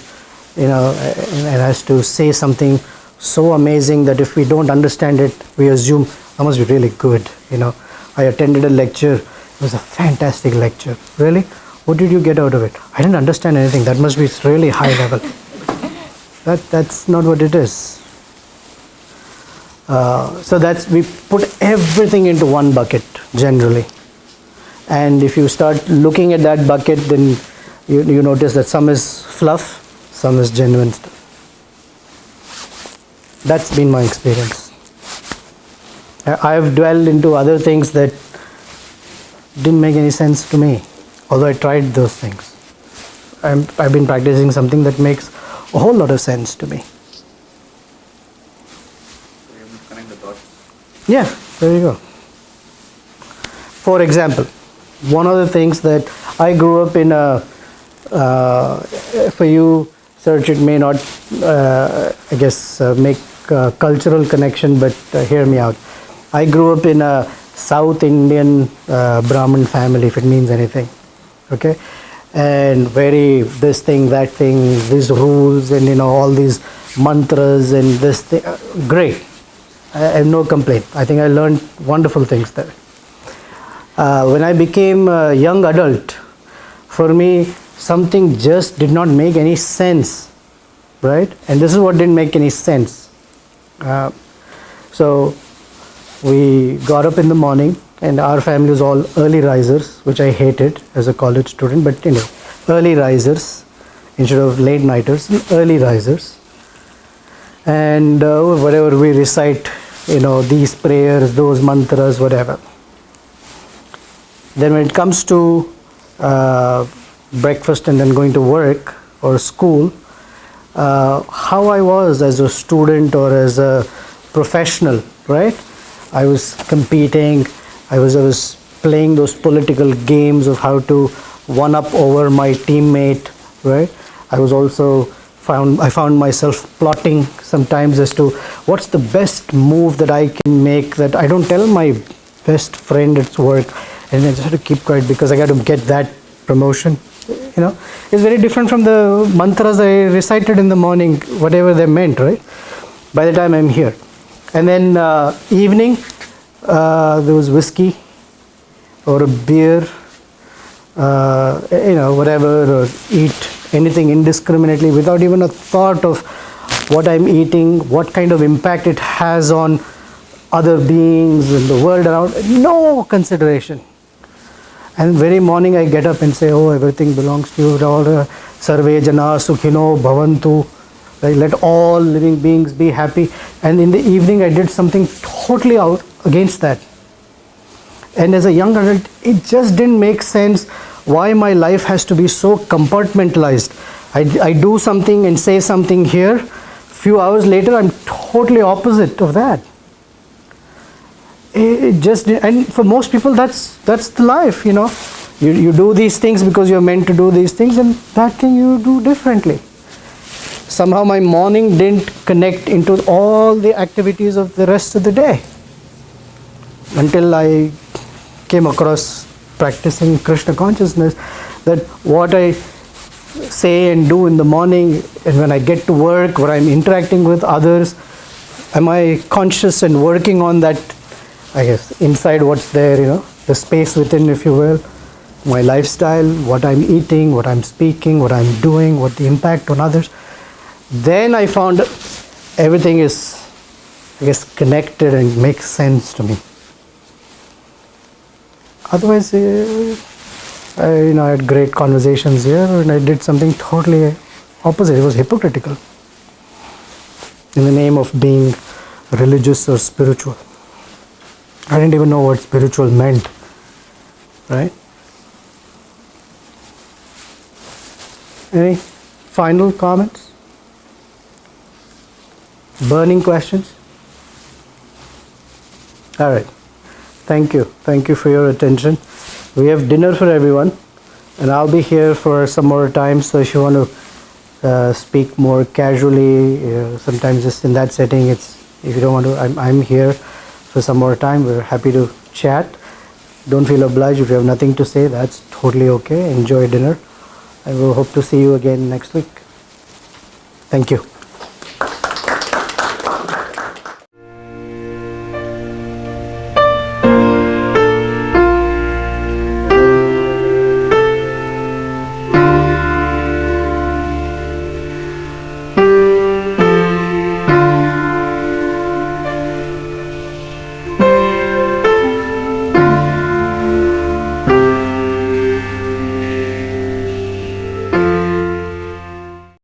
and has to say something so amazing that if we don't understand it, we assume that must be really good. I attended a lecture, it was a fantastic lecture. Really? What did you get out of it? I didn't understand anything. That must be really high level. That's not what it is. So we put everything into one bucket generally. And if you start looking at that bucket, then you notice that some is fluff, some is genuine stuff. That's been my experience. I've dwelled into other things that didn't make any sense to me, although I tried those things. I've been practicing something that makes a whole lot of sense to me. So you have to connect the dots. Yeah, there you go. For example, one of the things that I grew up in for you, Serge, it may not, make a cultural connection, but hear me out. I grew up in a South Indian Brahmin family, if it means anything. Okay? And very this thing, that thing, these rules, and all these mantras and this thing. Great. I have no complaint. I think I learned wonderful things there. When I became a young adult, for me, something just did not make any sense, right? And this is what didn't make any sense. So we got up in the morning, and our family was all early risers, which I hated as a college student, but early risers instead of late nighters, early risers. And whatever we recite, these prayers, those mantras, whatever. Then when it comes to breakfast and then going to work or school, how I was as a student or as a professional, right? I was competing, I was playing those political games of how to one up over my teammate, right? I was also I found myself plotting sometimes as to what's the best move that I can make that I don't tell my best friend at work, and I just have to keep quiet because I got to get that promotion. It's very different from the mantras I recited in the morning, whatever they meant, right? By the time I'm here. And then evening, there was whiskey or a beer, whatever, or eat anything indiscriminately without even a thought of what I'm eating, what kind of impact it has on other beings in the world around. No consideration. And very morning I get up and say, oh, everything belongs to you. Sarve jana sukhino bhavantu. Right? Let all living beings be happy. And in the evening I did something totally out against that. And as a young adult, it just didn't make sense why my life has to be so compartmentalized. I do something and say something here. Few hours later, I'm totally opposite of that. It just, and for most people, that's the life. You do these things because you're meant to do these things, and that thing you do differently. Somehow my morning didn't connect into all the activities of the rest of the day until I came across practicing Krishna consciousness, that what I say and do in the morning and when I get to work, when I'm interacting with others, am I conscious and working on that, I guess, inside what's there, the space within, if you will, my lifestyle, what I'm eating, what I'm speaking, what I'm doing, what the impact on others. Then I found everything is, I guess, connected and makes sense to me. Otherwise, I had great conversations here, and I did something totally opposite. It was hypocritical in the name of being religious or spiritual. I didn't even know what spiritual meant, right? Any final comments? Burning questions? All right. Thank you. Thank you for your attention. We have dinner for everyone, and I'll be here for some more time. So if you want to speak more casually, sometimes just in that setting, if you don't want to, I'm here for some more time. We're happy to chat. Don't feel obliged. If you have nothing to say, that's totally okay. Enjoy dinner. I will hope to see you again next week. Thank you.